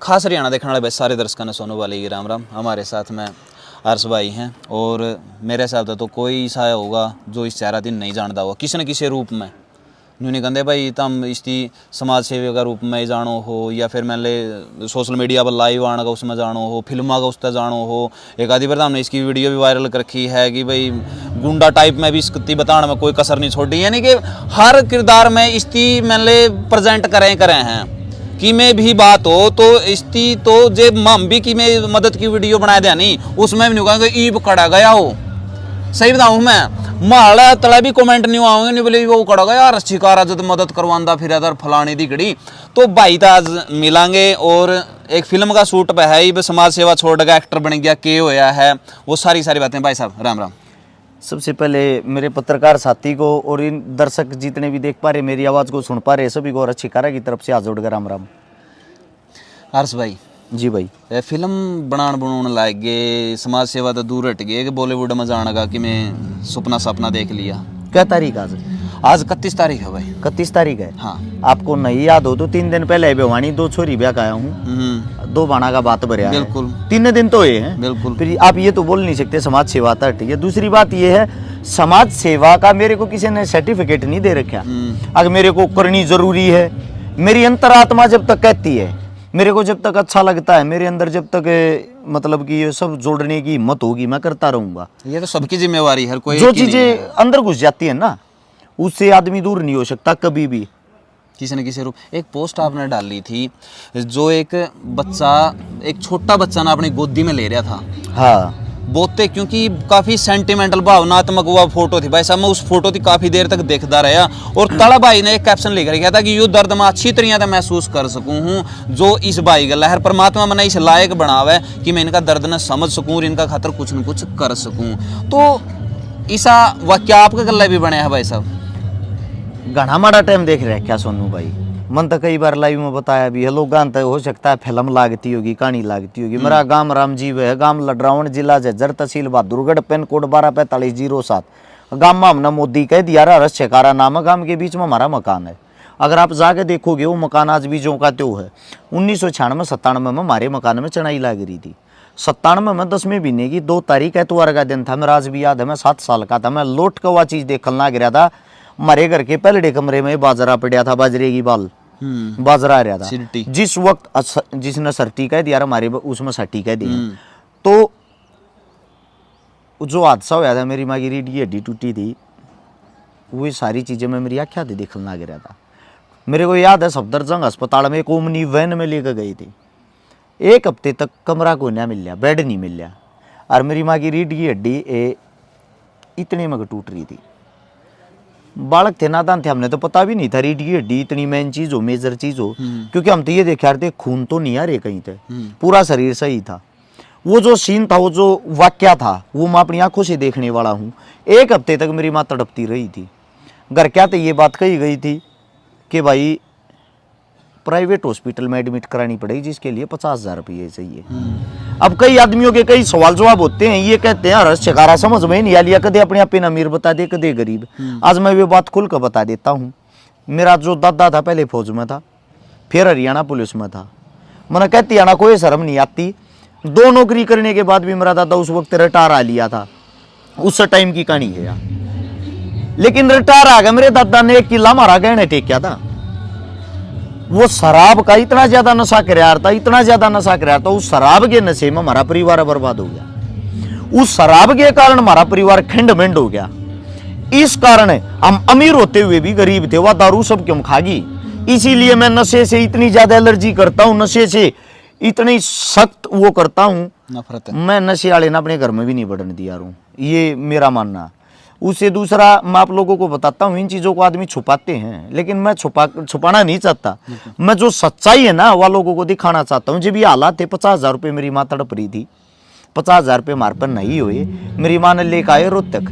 खास हरियाणा देखने वाले भाई सारे दर्शकों ने सोनू वाले की राम राम। हमारे साथ में हर्ष भाई हैं और मेरे हिसाब से तो कोई ऐसा होगा जो इस चेहरा दिन नहीं जानता होगा किसी न किसी रूप में। न्यू नहीं कहते भाई तम इसकी समाज सेवी का रूप में जानो हो या फिर मैंने सोशल मीडिया पर लाइव आने का उसमें जानो हो, फिल्मा का उसमें जानो हो। एक आधी बार हमने इसकी वीडियो भी वायरल कर रखी है कि भाई गुंडा टाइप में भी इसकी बताने में कोई कसर नहीं छोड़ी, यानी कि हर किरदार में इसकी मैंने प्रेजेंट करें हैं कि में भी बात हो तो इसकी तो जे हम भी कि में मदद की वीडियो बनाए दे नहीं उसमें भी नहीं कहूँगा ईब कड़ा गया हो। सही बताऊँ मैं माला तला भी कमेंट नहीं आऊंगे नहीं बोले वो कड़ा गया यार शिकारा जब मदद करवांदा फिर अदर फलानी दिगड़ी। तो भाई तो आज मिलांगे और एक फिल्म का शूट पे है ही समाज सेवा छोड़ गया एक्टर बन गया के होया है वो सारी बातें। भाई साहब राम राम। सबसे पहले मेरे पत्रकार साथी को और इन दर्शक जितने भी देख पा रहे मेरी आवाज़ को सुन पा रहे सभी को और अच्छी कारा की तरफ से हाथ जोड़ कर राम राम। हर्ष भाई जी भाई फिल्म बनाने लायक गए समाज सेवा तो दूर हट गए कि बॉलीवुड में जाने का कि मैं सपना देख लिया। क्या तारीख आज 31 तारीख है भाई। 31 तारीख है। हाँ आपको नहीं याद हो तो 3 दिन पहले भिवानी 2 छोरी ब्याह का आया हूँ 2 बाणा का बात भरया है। बिल्कुल 3 दिन तो ये हैं बिल्कुल। फिर आप ये तो बोल नहीं सकते समाज सेवा था ठीक है। दूसरी बात ये है समाज सेवा का मेरे को किसी ने सर्टिफिकेट नहीं दे रखा। अगर मेरे को करनी जरूरी है मेरी अंतरात्मा जब तक कहती है मेरे को जब तक अच्छा लगता है मेरे अंदर जब तक मतलब कि ये सब जोड़ने की हिम्मत होगी मैं करता रहूंगा। ये तो सबकी जिम्मेवारी है। कोई जो चीजें अंदर घुस जाती है ना उससे आदमी दूर नहीं हो सकता कभी भी किसी न किसी रूप। एक पोस्ट आपने डाली थी जो एक बच्चा एक छोटा बच्चा ना अपनी गोदी में ले रहा था। हाँ बोते क्योंकि काफी सेंटिमेंटल भावनात्मक हुआ फोटो थी भाई साहब। मैं उस फोटो की काफी देर तक देखता रहा और तड़ा भाई ने एक कैप्शन लिख रखा था कि यो दर्द मैं अच्छी तरह से महसूस कर सकूं हूं जो इस भाई का लहर परमात्मा मैंने इस लायक बनावे कि मैं इनका दर्द न समझ सकूं और इनका खातर कुछ न कुछ कर सकूं। तो ऐसा वाक्य आपका गला भी बने है भाई साहब। घना माड़ा टाइम देख रहे हैं क्या सोनू भाई। मन तो कई बार लाइव में बताया भी है लोग गान तो हो सकता है फिल्म लागती होगी कहानी लागती होगी। मेरा गांव रामजीव है गांव लडरावण जिला झज्जर तहसील बहादुरगढ़ पिन कोड 124507। गांव में हमने मोदी कह दिया रहा शेकारा नाम है। गांव के बीच में हमारा मकान है। अगर आप जाके देखोगे वो मकान आज भी जो का त्यो है। 1996-97 में हमारे मकान में चढ़ाई लाग रही थी। 97 में 10वें महीने की 2 तारीख एतवार का दिन था। मेरा आज भी याद है मैं 7 साल का था। मैं लौट कर वह चीज़ देखने लग रहा था। हमारे घर के पहले कमरे में बाजरा पड़ा था बाजरे की बाल बाजरा आ रहा था जिस वक्त जिसने सर्टी कह दिया हमारे उसमें सर्टी कह दिया। तो जो हादसा हुआ था मेरी माँ की रीढ़ की हड्डी टूटी थी वो सारी चीज़ें मैं मेरी आँखें देखने लग रहा था। मेरे को याद है सफदरजंग अस्पताल में एक ओमनी वैन में लेकर गई थी। 1 हफ्ते तक कमरा को नहीं मिल रहा बेड नहीं मिल रहा और मेरी माँ की रीढ़ की हड्डी इतने में टूट रही थी। बालक थे नादान थे हमने तो पता भी नहीं था रीढ़ की हड्डी इतनी मेन चीज हो मेजर चीज हो क्योंकि हम तो ये देख रहे थे खून तो नहीं आ रहे कहीं थे पूरा शरीर सही था। वो जो सीन था वो जो वाक्य था वो मैं अपनी आंखों से देखने वाला हूँ। 1 हफ्ते तक मेरी माँ तड़पती रही थी। घर क्या तो ये बात कही गई थी कि भाई प्राइवेट हॉस्पिटल में एडमिट करानी पड़ेगी जिसके लिए 50,000 रुपये चाहिए। अब कई आदमियों के कई सवाल जवाब होते हैं ये कहते हैं हर्ष शिकारा समझ में नहीं आ लिया कदे अपने आप अमीर बता दे कदे गरीब। आज मैं ये बात खुल कर बता देता हूँ। मेरा जो दादा था पहले फौज में था फिर हरियाणा पुलिस में था। मैंने कहती आना कोई शर्म नहीं आती। 2 नौकरी करने के बाद भी मेरा दादा उस वक्त रिटायर आ लिया था। उस टाइम की कहानी है यार। लेकिन रिटायर आ गया मेरे दादा ने 1 किला मारा गहने टेकिया था। वो शराब का इतना ज्यादा नशा करार था इतना ज्यादा नशा करार था उस शराब के नशे में हमारा परिवार बर्बाद हो गया। उस शराब के कारण हमारा परिवार खंड-मंड हो गया। इस कारण हम अमीर होते हुए भी गरीब थे। वह दारू सब क्यों खागी। इसीलिए मैं नशे से इतनी ज्यादा एलर्जी करता हूँ नशे से इतनी सख्त वो करता हूँ नफरत। मैं नशे वाले ने अपने घर में भी नहीं बढ़ने दिया हूँ ये मेरा मानना। उससे दूसरा मैं आप लोगों को बताता हूँ इन चीज़ों को आदमी छुपाते हैं लेकिन मैं छुपाना नहीं चाहता। मैं जो सच्चाई है ना वह लोगों को दिखाना चाहता हूँ। जब ये हालात थे 50,000 रुपये मेरी माँ तड़प रही थी। 50,000 रुपये हमारे पर नहीं हुए। मेरी माँ ने लेकर आए रोहतक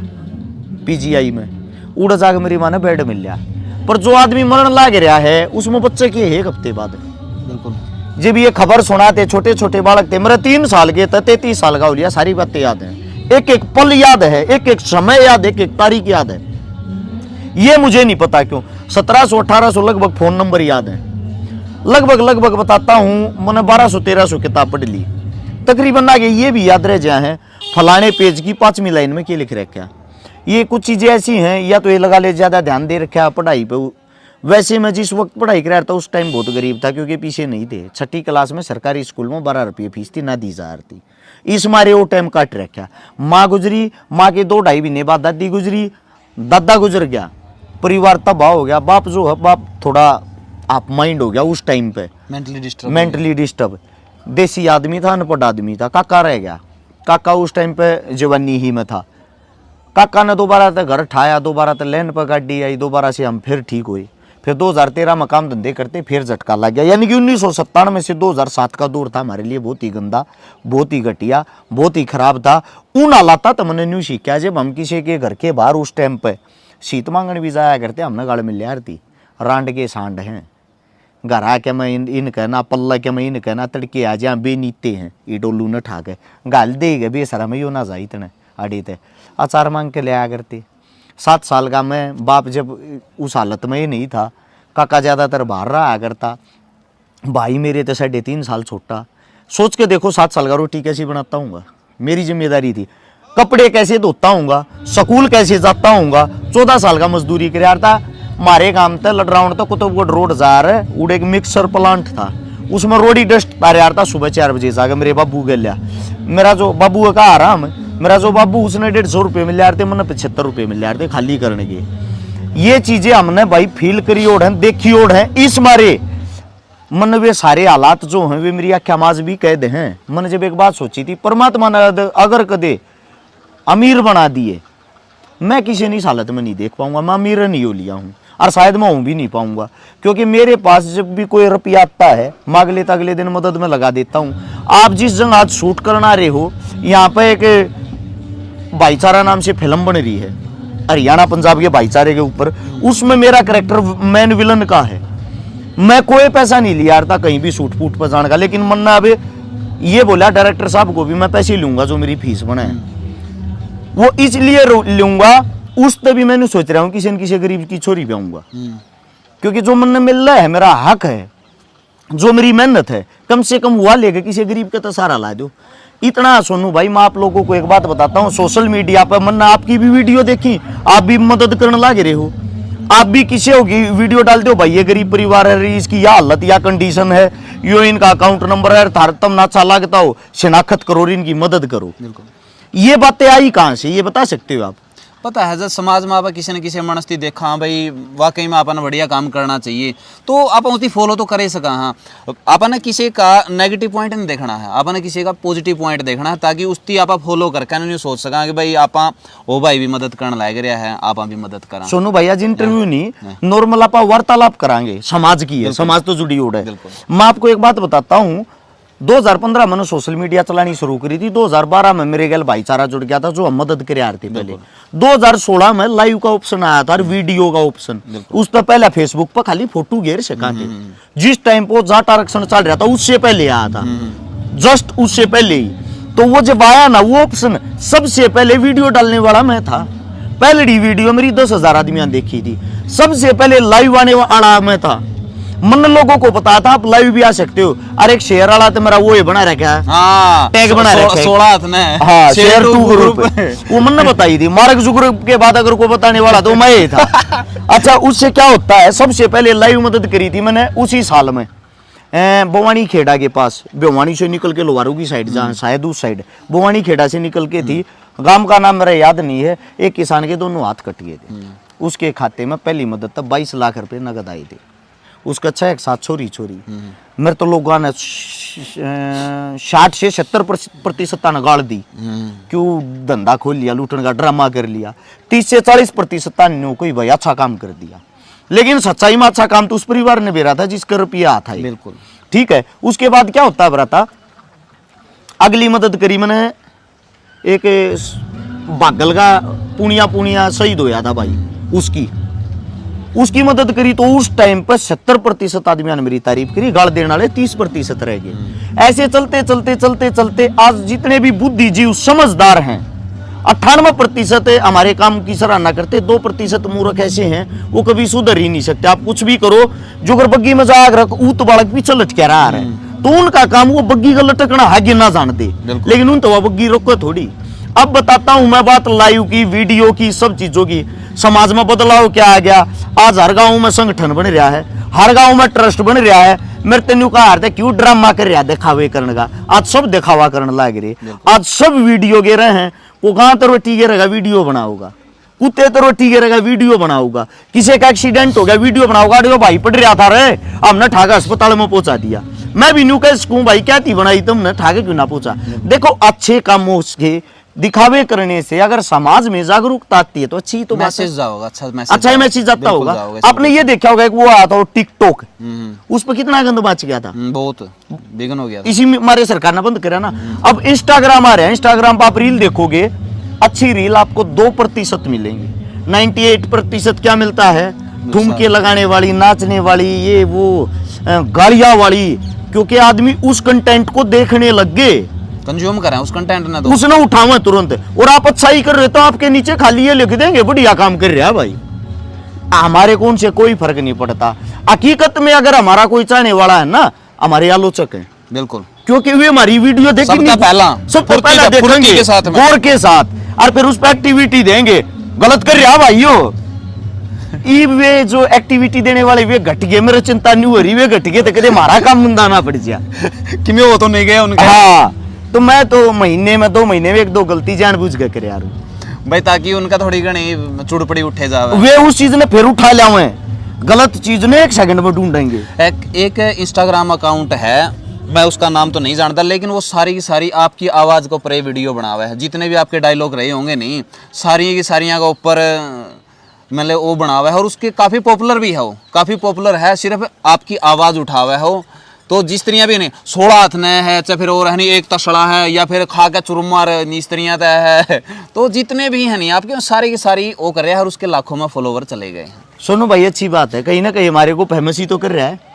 PGI में उड़ जाकर मेरी माँ ने बेड मिल लिया। पर जो आदमी मरण लाग रहा है उसमें बच्चे के 1 हफ्ते बाद बिल्कुल जब ये खबर सुनाते छोटे छोटे बालक थे मेरे 3 साल के थे 33 साल का हो लिया। सारी बातें याद हैं एक एक पल याद है एक एक समय याद एक एक तारीख याद है। ये मुझे नहीं पता क्यों 1700 1800 लगभग फोन नंबर याद है। लगभग बताता हूँ, मैंने 1200-1300 किताब पढ़ ली तकरीबन। आगे ये भी याद रह जाए हैं फलाने पेज की 5वीं लाइन में क्या लिख रखा है। ये कुछ चीज़ें ऐसी हैं, या तो ये लगा ले ज़्यादा ध्यान दे रखा है पढ़ाई पे। वैसे मैं जिस वक्त पढ़ाई कर रहा था उस टाइम बहुत गरीब था, क्योंकि पीछे नहीं थे। 6ठी क्लास में सरकारी स्कूल में 12 रुपये फीस थी, ना 10,000 थी। इस मारे वो टाइम काट रखा। माँ गुजरी, माँ के 2-2.5 महीने बाद दादी गुजरी, दादा गुजर गया, परिवार तबाह हो गया। बाप जो है, बाप थोड़ा आप माइंड हो गया उस टाइम पे, मेंटली डिस्टर्ब। देसी आदमी था, अनपढ़ आदमी था। काका रह गया। काका उस टाइम पे जवानी ही में था। काका ने दोबारा तो घर ठाया, दोबारा तो लैंड पर गाड़ी आई, दोबारा से हम फिर ठीक हुए। फिर 2013 में काम धंधे करते फिर झटका लग गया। यानी कि 1997 से 2007 का दौर था हमारे लिए बहुत ही गंदा, बहुत ही घटिया, बहुत ही खराब था। उन हालात तो मैंने न्यू सीखा जब हम किसी के घर के बाहर उस टाइम पे शीत मांगने भी जाया करते, हमने गाड़ मिल यार थी रांड के सांड हैं। घर आके मैं इन कहना, पल्ला के मैं इन कहना, तड़के आ जा बेनीते हैं ये डोलू न ठा के गाल दे गए बेसरा में यो ना जाई तने अड़ी थे अचार मांग के ले आया करते। 7 साल का मैं, बाप जब उस हालत में ही नहीं था। काका ज़्यादातर बाहर रहा करता, भाई मेरे तो 3.5 साल छोटा। सोच के देखो 7 साल का रोटी कैसे बनाता हूँगा, मेरी जिम्मेदारी थी। कपड़े कैसे धोता हूँगा, स्कूल कैसे जाता हूँगा। 14 साल का मजदूरी कर यार था। मारे काम था लडराउंड तो कुतुबगढ़ रोड जा रहे, उड़े एक मिक्सर प्लांट था, उसमें रोडी डस्ट तारे यार था। सुबह 4 बजे जाकर मेरे बाबू के लिया, मेरा जो बाबू का आराम, मेरा जो बाबू उसने 150 रुपये मिल रहे थे, मैंने 75 रुपये मिल रहे थे खाली करने के। ये चीजें हमने भाई फील करी ओढ़ हैं, देखी ओढ़ हैं। इस मारे मन वे सारे हालात जो हैं वे मेरी आख्या माज भी कैद हैं। मैंने जब एक बात सोची थी, परमात्मा ने अगर कदे अमीर बना दिए, मैं किसी नहीं हालत में नहीं देख पाऊंगा। मैं अमीर नहीं हो लिया हूँ और शायद मैं हूँ भी नहीं पाऊंगा, क्योंकि मेरे पास जब भी कोई रुपया आता है मांग लेता, अगले दिन मदद में लगा देता हूँ। आप जिस जगह आज शूट करना रहे हो, यहाँ पे एक भाईचारा नाम से फिल्म बन रही है हरियाणा पंजाब के भाईचारे के ऊपर, उसमें मेरा कैरेक्टर मैन विलन का है। मैं कोई पैसा नहीं लिया था कहीं भी शूट फूट पर जाने का, लेकिन मन्ना अब ये बोला डायरेक्टर साहब को भी मैं पैसे लूंगा जो मेरी फीस बनाए, वो इसलिए लूंगा। उस तभी मैंने सोच रहा हूँ किसी न किसी गरीब की छोरी पे आऊंगा, क्योंकि जो मन मिल रहा है मेरा हक है, जो मेरी मेहनत है, कम से कम हुआ लेके किसी गरीब का तो सहारा ला दो। इतना सोनू भाई, मैं आप लोगों को एक बात बताता हूँ, सोशल मीडिया पर मन्ना आपकी भी वीडियो देखी, आप भी मदद करने लगे रहे हो। आप भी किसी होगी वीडियो डालते हो, भाई ये गरीब परिवार है, इसकी यह हालत या कंडीशन है, यो इनका अकाउंट नंबर है, थार तम ना अच्छा लगता हो, शिनाख्त करो और इनकी मदद करो। ये बातें आई कहाँ से, ये बता सकते हो आप? पता है जब समाज में आप किसी न किसी मनस्ती देखा भाई वाकई में अपन बढ़िया काम करना चाहिए, तो आप उसकी फॉलो तो कर ही सका। हाँ, अपन किसी का नेगेटिव पॉइंट नहीं देखना है, अपन किसी का पॉजिटिव पॉइंट देखना है, ताकि उसकी आप फॉलो करके नहीं सोच सका कि भाई आप ओ भाई भी मदद करने लायक रहा है, आप भी मदद करा। सोनू भैया जी इंटरव्यू नहीं, नॉर्मल आप वार्तालाप कराएंगे, समाज की है, समाज तो जुड़ी उड़ है। मैं आपको एक बात बताता हूँ, 2015 मैंने सोशल मीडिया चलानी शुरू करी थी। 2012 में मेरे गैल भाईचारा जुड़ गया था जो हम मदद करे आ रहे थे पहले। 2016 में लाइव का ऑप्शन आया था और वीडियो का ऑप्शन। उस पर पहले फेसबुक पर खाली फोटो घेर सका थे। जिस टाइम पर जाट आरक्षण चल रहा था उससे पहले आया था, जस्ट उससे पहले ही। तो वो जब आया ना वो ऑप्शन, सबसे पहले वीडियो डालने वाला मैं था। पहली वीडियो मेरी 10,000 आदमियां देखी थी। सबसे पहले लाइव आने वाला मैं था। मन लोगों को पता था आप लाइव भी आ सकते हो। अरे एक शेयर वाला तो मेरा वो ही बना रखा है, हाँ, टैग बना रखा है 16 ने, हाँ, शेयर 2 ग्रुप वो मन ने बताई थी। मार्क जुकरबर्ग के बाद अगर को बताने वाला तो मैं ही था। अच्छा, उससे क्या होता है, सबसे पहले लाइव मदद करी थी मैंने उसी साल में भवानी खेड़ा के पास। भवानी से निकल के लोहारू की साइड, जहाँ शायद उस साइड भवानी खेड़ा से निकल के थी, गांव का नाम मेरा याद नहीं है। एक किसान के दोनों हाथ कट गए थे, उसके खाते में पहली मदद तब 22 लाख रुपए नगद आए थे। उसका 6 एक साथ छोरी मेरे तो लोगों ने 60 से 70% गाड़ दी। क्यों धंधा खोल लिया, लूटने का ड्रामा कर लिया। 30 से 40% ने कोई भाई अच्छा काम कर दिया, लेकिन सच्चाई में अच्छा काम तो उस परिवार ने बेरा था जिसका रुपया आता है। बिल्कुल ठीक है। उसके बाद क्या होता है बराता, अगली मदद करी मैंने, एक बागल का पुनिया शहीद होया था भाई, उसकी मदद करी। तो उस टाइम पर 70% आदमियों ने मेरी तारीफ करी, गाड़ देने वाले 30% रह गए। ऐसे चलते चलते चलते चलते आज जितने भी बुद्धिजीवी समझदार हैं, 98% हमारे काम की सराहना करते, 2% मूर्ख ऐसे हैं वो कभी सुधर ही नहीं सकते। आप कुछ भी करो, जो अगर बग्गी में जाग रख ऊत बालक पीछे लटके रहा है तो उनका काम वो बग्गी का लटकना आगे ना जानते, लेकिन उन तो वह बग्गी रोको थोड़ी। अब बताता हूं मैं बात लाइव की, वीडियो की, सब चीजों की। समाज में बदलाव क्या आ गया, आज हर गांव में संगठन बन रहा है, हर गांव में ट्रस्ट बन रहा है। मेरे तेनू कहा हारते क्यों ड्रामा कर रहा दिखावे करने का, आज सब दिखावा करने लग रहे, आज सब वीडियो गे रहे हैं। वो कहां तो रोटी गे रहेगा वीडियो बनाऊगा, कुत्ते तो रोटी गे रहेगा वीडियो बनाऊगा, किसी का एक्सीडेंट हो गया वीडियो बनाऊगा, अरे भाई पड़ रहा था रे हमने ठाका अस्पताल में पहुंचा दिया। मैं भी न्यू कह सकूं भाई क्या थी बनाई तुमने, ठाके क्यों ना पहुंचा। देखो अच्छे कामों के दिखावे करने से अगर समाज में जागरूकता आती है तो अच्छी तो मैसेज जाओगा, अच्छा मैसेज जाता होगा। आपने ये देखा होगा कि वो आया था टिकटॉक, उस पर कितना गंद मच गया था, बहुत बिगन हो गया था। इसी में हमारे सरकार ने बंद करा ना। अब इंस्टाग्राम आ रहा है, इंस्टाग्राम पर आप रील देखोगे, अच्छी रील आपको 2% मिलेंगी, 98% क्या मिलता है, ठुमके लगाने वाली, नाचने वाली, ये वो गालियां वाली, क्योंकि आदमी उस कंटेंट को देखने लग गए, कंज्यूम करें उस कंटेंट ने, तो उसने उठावा तुरंत। और आप अच्छा ही कर रहे तो आपके नीचे खाली ये लिख देंगे बढ़िया काम कर रहा है भाई। हमारे कौन से कोई फर्क नहीं पड़ता। हकीकत में अगर हमारा कोई चाहने वाला है ना, हमारे आलोचक है, बिल्कुल, क्योंकि वे हमारी वीडियो देखेंगे, सबसे पहला देखेंगे गौर के साथ, और फिर उस पर एक्टिविटी देंगे। गलत कर रहा भाइयों, वे जो एक्टिविटी देने वाले वे घट गए, मेरे चिंता नहीं हो रही, वे घट गए तो कदे हमारा काम मुंदाना पड़ गया कि मैं वो तो नहीं गया उनके। हाँ, तो मैं तो महीने में 2 महीने में 1-2 गलती जानबूझ के करे यार भाई, ताकि उनका थोड़ी घनी चुड़पड़ी उठे जावे, वे उस चीज ने फिर उठा लावे, गलत चीज ने 1 सेकंड में ढूंढेंगे। एक इंस्टाग्राम अकाउंट है, मैं उसका नाम तो नहीं जानता, लेकिन वो सारी की सारी आपकी आवाज को ऊपर वीडियो बनावा है, जितने भी आपके डायलॉग रहे होंगे नहीं, सारी की सारियां का ऊपर मतलब वो बनावा है, और उसके काफी पॉपुलर भी है, वो काफी पॉपुलर है, सिर्फ आपकी आवाज उठावा है वो। तो जिस तरिया भी नहीं 16 हाथ ने है, चाहे फिर और है नहीं एक तसड़ा है, या फिर खा के चुरमार इस तरिया है, तो जितने भी है नहीं आपके सारी की सारी वो कर रहे हैं, और उसके लाखों में फॉलोवर चले गए हैं। सुनो भाई, अच्छी बात है, कहीं ना कहीं हमारे को फेमस ही तो कर रहा है,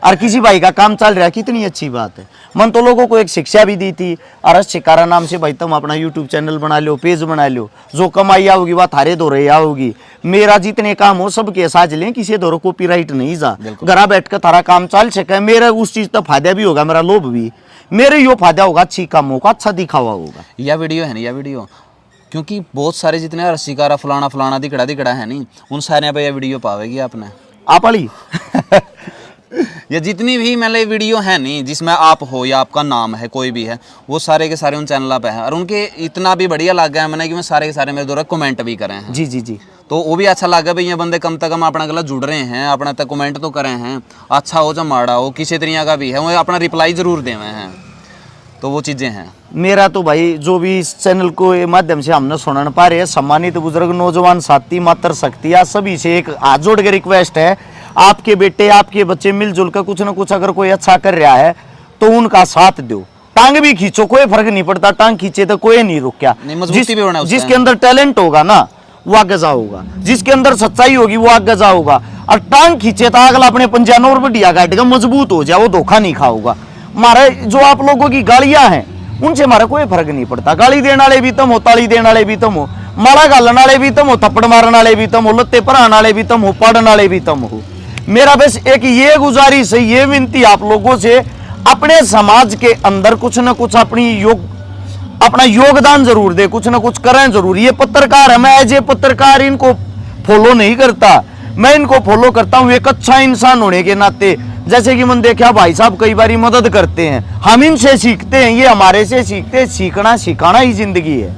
और किसी भाई का काम चल रहा है, कितनी अच्छी बात है। मन तो लोगों को एक शिक्षा भी दी थी, और शिकारा नाम से भाई तुम अपना यूट्यूब चैनल बना लो, पेज बना लो, जो कमाई आओगी वह थारे दौरे आओगी, मेरा जितने काम हो सबके साझ लें, किसी दौरे कॉपीराइट नहीं जा, घर बैठ कर थारा काम चल सके, मेरा उस चीज का फायदा भी होगा, मेरा लोभ भी, मेरे यो फायदा होगा, अच्छी काम होगा, अच्छा दिखावा होगा। यह वीडियो है नहीं, यह वीडियो क्योंकि बहुत सारे जितने शिकारा फलाना फलाना दिखड़ा है नहीं, उन सारे पे यह वीडियो पावेगी आपने आप वाली या जितनी भी मतलब वीडियो है नहीं जिसमें आप हो या आपका नाम है कोई भी है, वो सारे के सारे उन चैनल पे हैं, और उनके इतना भी बढ़िया लग गया है मैंने कि मैं सारे के सारे मेरे द्वारा कमेंट भी करे हैं। जी जी जी, तो वो भी अच्छा लगा भाई, ये बंदे कम से कम अपना गला जुड़ रहे हैं, अपना तक कमेंट तो करे हैं, अच्छा हो चाहे माड़ा हो, किसी तरीका का भी है, वो अपना रिप्लाई जरूर दे हुए हैं, तो वो चीज़ें हैं। मेरा तो भाई जो भी इस चैनल को माध्यम से हमने सुन पा रहे हैं, सम्मानित बुजुर्ग नौजवान साथी मात्र शक्तियाँ सभी से एक हाथ जोड़ के रिक्वेस्ट है, आपके बेटे आपके बच्चे मिलजुल कर कुछ ना कुछ अगर कोई अच्छा कर रहा है तो उनका साथ दो, टांग भी खींचो, कोई फर्क नहीं पड़ता, टांग खींचे तो कोई नहीं रुक क्या, जिसके अंदर टैलेंट होगा ना वो आगे जाओगा, जिसके अंदर सच्चाई होगी वो आगे जाओगा, और टांग खींचे तो अगला अपने पंजानो और बढ़िया काट का मजबूत हो जाए, वो धोखा नहीं खाओगा। हमारे जो आप लोगों की गालियां हैं उनसे हमारा कोई फर्क नहीं पड़ता, गाली देने वाले भी तुम हो, ताली देने वाले भी तुम हो, माड़ा गालने वाले भी तुम हो, थप्पड़ मारने वाले भी तुम हो, लत्ते पराने वाले भी तुम हो, पढ़ने वाले भी तुम हो। मेरा बस एक ये गुजारिश है, ये विनती आप लोगों से, अपने समाज के अंदर कुछ ना कुछ अपना योगदान जरूर दे, कुछ ना कुछ करें जरूर। ये पत्रकार है, मैं एज ए पत्रकार इनको फॉलो नहीं करता, मैं इनको फॉलो करता हूँ एक अच्छा इंसान होने के नाते। जैसे कि मैंने देखा भाई साहब कई बार मदद करते हैं, हम इनसे सीखते हैं, ये हमारे से सीखते हैं, सीखना सिखाना ही जिंदगी है।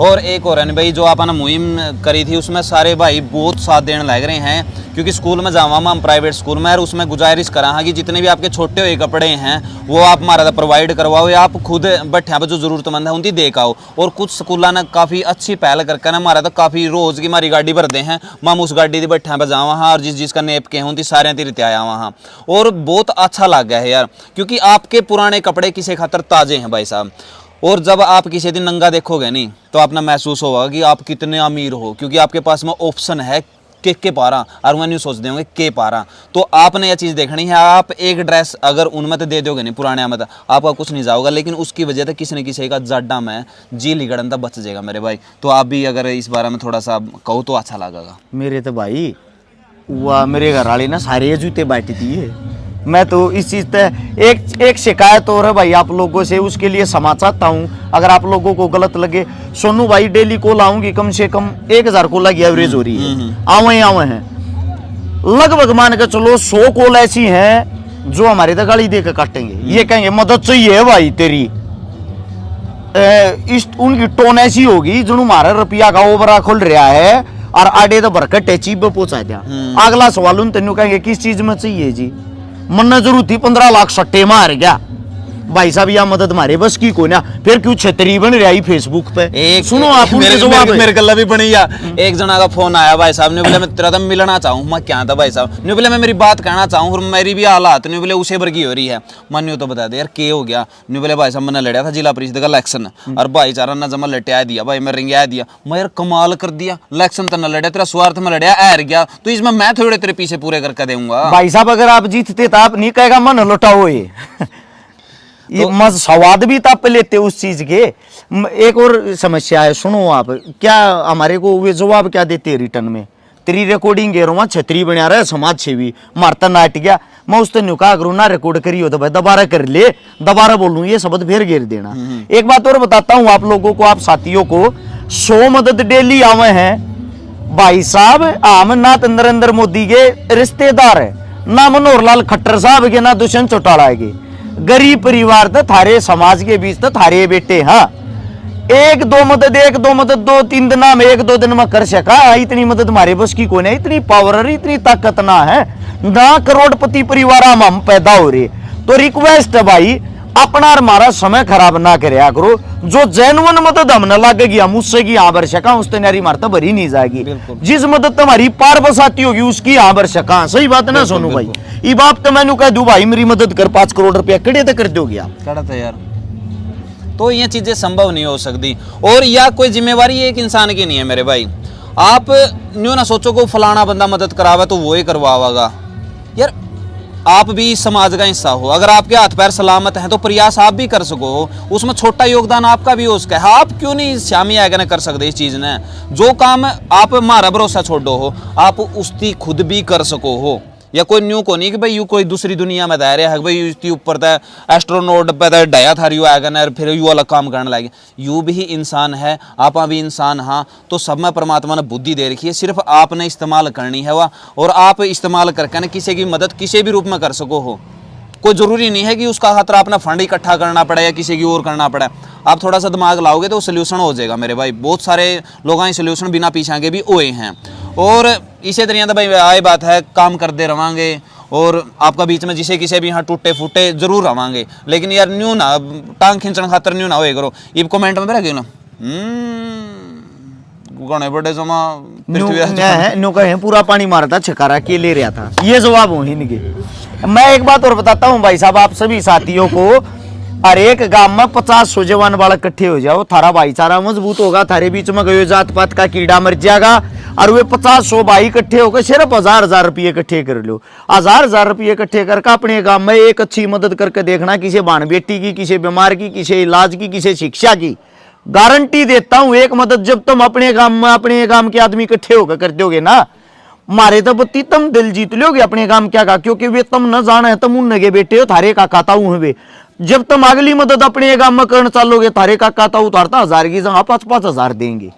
और एक और है भाई, जो आपने मुहिम करी थी उसमें सारे भाई बहुत साथ देने लग रहे हैं, क्योंकि स्कूल में जावा हम प्राइवेट स्कूल में, और उसमें गुजारिश करा है कि जितने भी आपके छोटे हुए कपड़े हैं वो आप हमारा प्रोवाइड करवाओ, या आप खुद बैठे पर जो जरूरतमंद है उनकी देख आओ। और कुछ स्कूलों ने काफ़ी अच्छी पहल करके ना हमारा तो काफ़ी रोज़ की हमारी गाड़ी भरते हैं, हम उस गाड़ी से बैठे पर जावा हाँ, और जिसका नेप के हैं उनकी सारे तीरते आया वहाँ, और बहुत अच्छा लग गया है यार, क्योंकि आपके पुराने कपड़े किसी खातर ताज़े हैं भाई साहब। और जब आप किसी दिन नंगा देखोगे नहीं तो अपना महसूस होगा कि आप कितने अमीर हो, क्योंकि आपके पास में ऑप्शन है के पारा और वह न्यू सोच देंगे के पारा। तो आपने यह चीज़ देखनी है, आप एक ड्रेस अगर उनमें तो दे दोगे नहीं पुराने में, आपका कुछ नहीं जाओगा, लेकिन उसकी वजह से किसी न किसी का जाडा में जी लिगड़न तक बच जाएगा मेरे भाई। तो आप भी अगर इस बारे में थोड़ा सा कहो तो अच्छा लगेगा। मेरे तो भाई वह मेरे घर वाले ना सारे जूते बांट दिए। मैं तो इस चीज पे एक शिकायत और है भाई आप लोगों से, उसके लिए क्षमा चाहता हूँ अगर आप लोगों को गलत लगे। सोनू भाई डेली कॉल आऊंगी, कम से कम 1000 कॉल की एवरेज हो रही है, आवे हैं लगभग, मान के चलो 100 कॉल ऐसी हैं जो हमारे तक गाली देकर काटेंगे। ये कहेंगे मदद चाहिए भाई तेरी, उनकी टोन ऐसी होगी जो हमारा रुपया का ओवरा खुल रहा है और आडे तो भरकर टेची पे पहुंचा दिया। अगला सवाल उन तेन कहेंगे किस चीज में चाहिए जी, मन जरूरत थी 15 लाख सट्टे मार गया भाई साहब, या मदद मारे बस की को ना, फिर क्यों छतरी बन रही फेसबुक पे। एक सुनो आप मेरे गला भी बनी या एक जना का फोन आया भाई साहब ने बोले मैं तेरा तो मिलना चाहूँ। मैं क्या था भाई साहब ने बोले मैं मेरी बात कहना चाहूँ और मेरी भी हालात नहीं बोले उसे वर्गी हो रही है। मन तो बता दे यार के हो गया, नहीं बोले भाई साहब मैंने लड़ा था जिला परिषद का इलेक्शन और भाईचारा ने जमा लटिया दिया भाई, मैं रिंगा दिया, मैं यार कमाल कर दिया, इलेक्शन तो न लड़ा तेरा स्वार्थ में लड़िया हार गया, तो इसमें मैं थोड़े तेरे पीछे पूरे करके दूंगा। भाई साहब अगर आप जीतते तो आप नहीं कहेगा मन लौटाओ ये मज स्वाद भी ताप लेते उस चीज के। एक और समस्या है, सुनो आप, क्या हमारे को वे जवाब क्या देते हैं रिटर्न में, तेरी रिकॉर्डिंग गेरो छतरी बना रहा है समाज सेवी मारता नाट गया, मैं उस तेन कहा करूँ ना रिकॉर्ड करी हो तो भाई दोबारा कर ले, दोबारा बोलूँ ये शब्द फिर घेर देना। एक बात और बताता हूँ आप लोगों को, आप साथियों को, 100 मदद डेली आवे हैं भाई साहब। हम ना नरेंद्र मोदी के रिश्तेदार है, ना मनोहर लाल खट्टर साहब के, ना दुष्यंत चौटाला के, गरीब परिवार तो थारे समाज के बीच तो थारे बेटे। हाँ एक दो मदद 2-3 दिन में 1-2 दिन में कर सका, इतनी मदद हमारे बस की कोई नहीं, इतनी पावर इतनी ताकत ना है, ना करोड़पति परिवार हम पैदा हो रहे। तो रिक्वेस्ट है भाई अपना हमारा समय खराब ना करया करो, जो जेन्युइन मदद हमने लगेगी हम उससे की यहाँ वर्षका उस नारी मारता भरी नहीं जाएगी, जिस मदद तुम्हारी पार बसाती होगी उसकी यहाँ वर्षका। सही बात है ना सोनू भाई, ये बाप तो मैंने कह दू भाई मेरी मदद कर 5 करोड़ रुपया कड़े तो कर दोगे आप कड़ा था यार। तो ये चीजें संभव नहीं हो सकती, और या कोई जिम्मेवारी एक इंसान की नहीं है मेरे भाई। आप न्यू ना सोचो को फलाना बंदा मदद करावे तो वो ही करवाएगा यार, आप भी समाज का हिस्सा हो, अगर आपके हाथ पैर सलामत हैं तो प्रयास आप भी कर सको, उसमें छोटा योगदान आपका भी हो सके। आप क्यों नहीं शामिल आगे न कर सकते इस चीज़ ने, जो काम आप हमारा भरोसा छोड़ो हो आप उसकी खुद भी कर सको हो। या कोई न्यू को नहीं कि भाई यू कोई दूसरी दुनिया में दायरे है भाई इसके ऊपर तो एस्ट्रोनॉट पे डाया था यू आएगा ना फिर यू अलग काम करने लगे, यू भी इंसान है आप भी इंसान। हाँ तो सब में परमात्मा ने बुद्धि दे रखी है, सिर्फ आपने इस्तेमाल करनी है वह, और आप इस्तेमाल करके ना किसी की मदद किसी भी रूप में कर सको हो। कोई ज़रूरी नहीं है कि उसका खातर अपना फंड इकट्ठा करना पड़े या किसी की और करना पड़े, आप थोड़ा सा दिमाग लाओगे तो सोल्यूशन हो जाएगा मेरे भाई। बहुत सारे लोग सोल्यूशन बिना पीछा के भी हुए हैं, और इसी तरह तो भाई आए बात है काम करते रहेंगे, और आपका बीच में जिसे किसी भी यहाँ टूटे फूटे जरूर रहेंगे, लेकिन यार न्यू ना टांग खींचने खातर न्यू ना हो करो। ये कमेंट में रखे ना गणे बड़े जमा न्यू कहे पूरा पानी मारा था छकारा के ले रहा था, ये जवाब हो इनके। मैं एक बात और बताता हूँ भाई साहब आप सभी साथियों को, हर एक गांव में 50 जवान वाला इकट्ठे हो जाओ, थारा भाईचारा मजबूत होगा, थारे बीच में गयो जात पात का कीड़ा मर जाएगा, और वे 50 भाई इकट्ठे होकर सिर्फ 1000 रुपये इकट्ठे कर लो। 1000 रुपये इकट्ठे करके अपने गांव में एक अच्छी मदद करके देखना, किसी बाण बेटी की, किसी बीमार की, किसी इलाज की, किसी शिक्षा की। गारंटी देता हूं एक मदद जब तुम अपने गांव में अपने गांव के आदमी इकट्ठे होकर कर दोगे ना, मारे तो बत्ती तुम दिल जीत लोगे अपने गांव क्या का, क्योंकि वे तुम न जाने है, तुम उन के बेटे हो, थारे का खाता हूं वे। जब तुम अगली मदद अपने गांव में करना चालोगे, थारे का खाता उतारता 1000 की जगह 5-5 देंगे,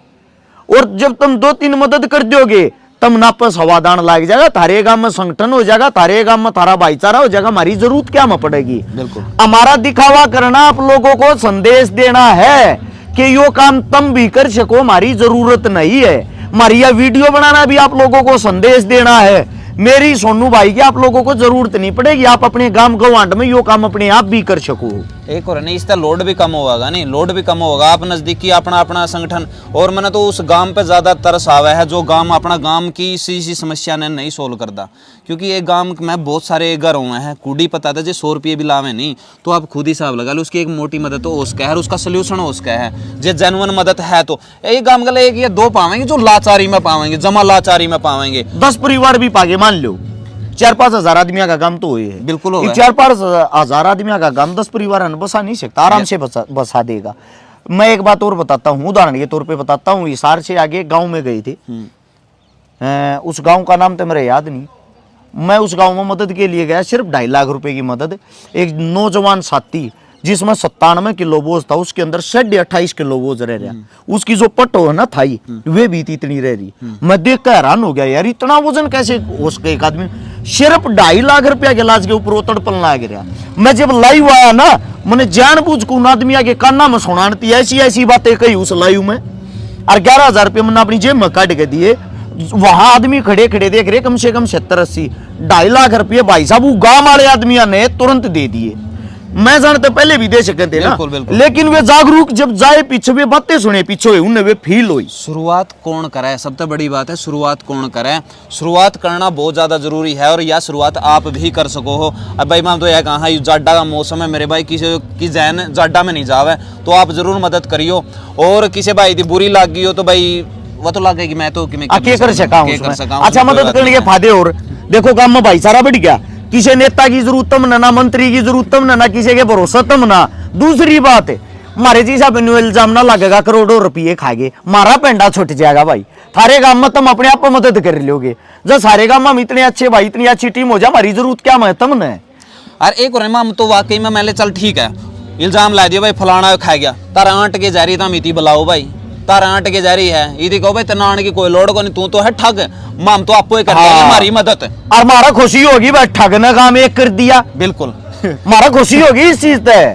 और जब तुम 2-3 मदद कर दोगे तम नापस हवादान लग जाएगा, थारे गांव में संगठन हो जाएगा, थारे गांव में थारा भाईचारा हो जाएगा, हमारी जरूरत क्या में पड़ेगी। बिल्कुल हमारा दिखावा करना, आप लोगों को संदेश देना है कि यो काम तुम भी कर सको, हमारी जरूरत नहीं है। हमारी यह वीडियो बनाना भी आप लोगों को संदेश देना है, मेरी सोनू भाई की आप लोगों को जरूरत नहीं पड़ेगी, आप अपने गांव गवांड में यो काम अपने आप भी कर सको। एक और नहीं, इसका लोड भी कम होगा, नहीं लोड भी कम होगा। आप नज़दीकी अपना अपना संगठन, और मैंने तो उस गांव पे ज़्यादा तरस आवा है जो गांव अपना गांव की इसी समस्या ने नहीं सोल्व करता। क्योंकि एक गांव में बहुत सारे घर हुए हैं, कूड़ी पता था जो 100 रुपये भी लावे नहीं, तो आप खुद ही हिसाब लगा लो, उसकी एक मोटी मदद तो उसका है, उसका सोल्यूशन उसका है। जो जेन्युइन मदद है तो एक गांव का एक या दो पावेंगे जो लाचारी में पावेंगे, जमा लाचारी में पावेंगे। 10 परिवार भी पागे, मान लो 4-5 हजार आदमियों का काम तो है, बिल्कुल होगा। 4-5 हजार आदमियों का काम 10 परिवार बसा नहीं सकता, आराम से बसा देगा। मैं एक बात और बताता हूँ, उदाहरण के तौर पे बताता हूँ। हिसार से आगे गांव में गए थे, उस गांव का नाम तो मेरा याद नहीं। मैं उस गांव में मदद के लिए गया, सिर्फ 2.5 लाख रुपए की मदद। एक नौजवान साथी जिसमें 97 किलो बोझ था, उसके अंदर 28.5 किलो बोझ रह रहा। उसकी जो पट्टो है ना थाई, वे भी इतनी रह रही। मैं देख कर हैरान हो गया, यार इतना वजन कैसे हो सके एक आदमी। सिर्फ 2.5 लाख रुपया के इलाज के ऊपर वो तड़पलना आ गया। मैं जब लाइव आया ना, मैंने जानबूझ को उन आदमिया के काना में सुनाती ऐसी ऐसी बातें कही उस लाइव में, और 11,000 रुपये मैंने अपनी जेब में काट के दिए। वहां आदमी खड़े खड़े देख रहे, कम से कम 70-80 2.5 लाख रुपये भाई साहब वो गांव वाले आदमिया ने तुरंत दे दिए। मैं जानते पहले भी दे सकते थे ना, बिल्कुल, बिल्कुल। लेकिन वे जागरूक जब जाए, पीछे वे बातें सुने, पीछे हुए उन्हें वे फील हुई। शुरुआत कौन करे, सबसे बड़ी बात है शुरुआत कौन करे। शुरुआत करना बहुत ज़्यादा जरूरी है, और यह शुरुआत आप भी कर सको हो। अब भाई मैं तो यह कहा जाडा का मौसम है मेरे भाई, किसी की जहन जाडा में नहीं जावे तो आप जरूर मदद करियो। और किसी भाई की बुरी लग गई हो तो भाई वो तो लगेगी, मैं तो कर सका। अच्छा, मदद करने के फायदे और देखो, गांव में भाईचारा बढ़ गया। किसी नेता की जरूरत तम ना मंत्री की जरूरत तम ना किसी के भरोसा तम ना। दूसरी बात है, हमारे जी साहब इल्जाम ना लगेगा करोड़ों रुपये खाएंगे, मारा पेंडा छुट जाएगा भाई। थारे गांव में तुम अपने आप मदद कर लोगे, जब सारे गांव में हम इतने अच्छे भाई, इतनी अच्छी टीम हो जाए, हमारी जरूरत क्या है तुम ने। और एक और हम तो वाकई में मैंने चल ठीक है, इल्जाम ला दिया भाई फलाना खा गया, तारा आंट के जा रही था मिति बुलाओ भाई, तारा आंट के जा रही है, यदि कहो भाई तना आने की कोई लोड़ को नहीं, तू तो है ठग, माम तो आपको कर देंगे हमारी मदद। और हमारा खुशी होगी भाई, ठग ने काम एक कर दिया, बिल्कुल हमारा खुशी होगी इस चीज से,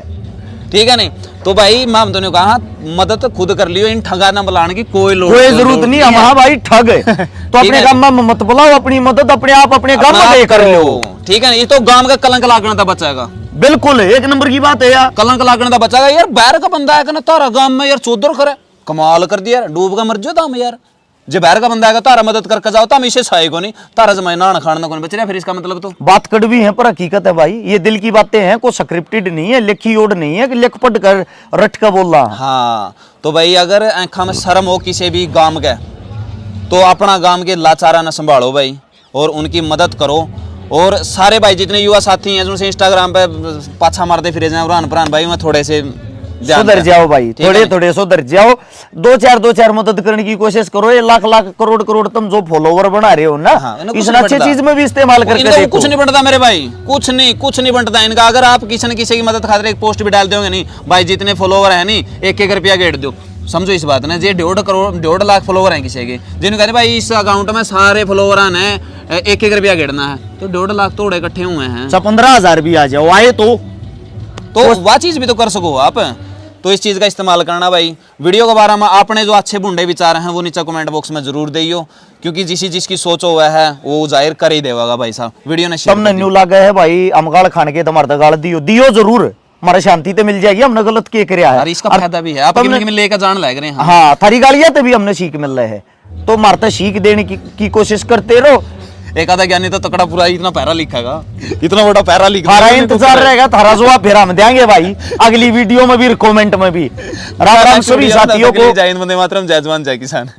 ठीक है नहीं। तो भाई माम तो ने कहा मदद खुद कर लियो, इन ठगा ना बुलाने की कोई जरूरत नहीं। हम हाँ भाई ठग तो अपने गांव में मत बुलाओ, अपनी मदद अपने आप अपने गांव में कर लो, ठीक है। ये तो गांव का कलंक लागने का बचाएगा, बिल्कुल एक नंबर की बात है यार, कलंक लागने का बचाएगा। यार बाहर का बंदा है ना तारा गांव में यार चौधर करे, कमाल कर दिया यार, डूब का मर जाओ ताम यार। जब बाहर का बंदा आएगा तारा मदद करके जाओ, ताम इसे सहाय को नहीं, तारा जमाई नाना खाना कौन बच रहा, फिर इसका मतलब तो बात कड़वी है पर हकीकत है भाई। ये दिल की बातें हैं, कोई स्क्रिप्टेड नहीं है, लिखी ओड नहीं है कि लिख पढ़ कर रट कर बोल रहा। हाँ तो भाई अगर आंखा में शर्म हो किसी भी गांव के, तो अपना गांव के लाचारा न संभालो भाई, और उनकी मदद करो। और सारे भाई जितने युवा साथी हैं जिनसे इंस्टाग्राम पे पाछा मारते फिरे जाए पुरान भाई, मैं थोड़े से सुधर जाओ भाई, थोड़े थोड़े सुधर जाओ। 2-4 मदद करने की कोशिश करो। ये लाख करोड़ तुम जो फॉलोवर बना रहे हो ना, इस अच्छी चीज में भी इस्तेमाल करके देखो। कुछ नहीं बनता मेरे भाई, कुछ नहीं बनता इनका। अगर आप किसी न किसी की मदद खातिर एक पोस्ट भी डाल दोगे नहीं भाई, जितने फॉलोवर है नहीं 1-1 रुपया गेट दो, समझो इस बात ना। ये 1.5 लाख फॉलोवर हैं किसी के, जिन्हें कहते भाई इस अकाउंट में सारे फॉलोवर ने 1-1 रुपया गेटना है, तो 1.5 लाख तोड़े इकट्ठे हुए हैं। 15,000 भी आ जाओ आए तो वह चीज भी तो कर सको आप। तो इस चीज़ का इस्तेमाल करना भाई। वीडियो के बारे में आपने जो अच्छे बुंडे विचार हैं वो नीचे कमेंट बॉक्स में जरूर दियो, क्योंकि जिसकी सोच हुआ है वो जाहिर कर ही देगा भाई साहब। वीडियो ने तुमने न्यू लगा है भाई, हम गाल खाने के तुम्हारे गाल दियो जरूर, हमारे शांति तो मिल जाएगी। हमने गलत क्या कराया है, इसका फायदा भी है, आप लेकर जान लग रहे हैं। हाँ थारी गालियां तो भी हमने सीख मिल रहा है, तो मारता सीख देने की कोशिश करते रहो। एक आधा ज्ञानी तो तकड़ा पूरा इतना पैरा लिखेगा, इतना बड़ा पैरा लिखा, थारा इंतजार रहेगा, थारा जवाब फिर हम देंगे भाई अगली वीडियो में भी, कमेंट में भी। राम राम सभी साथियों को, जय हिंद, वंदे मातरम, जय जवान जय किसान।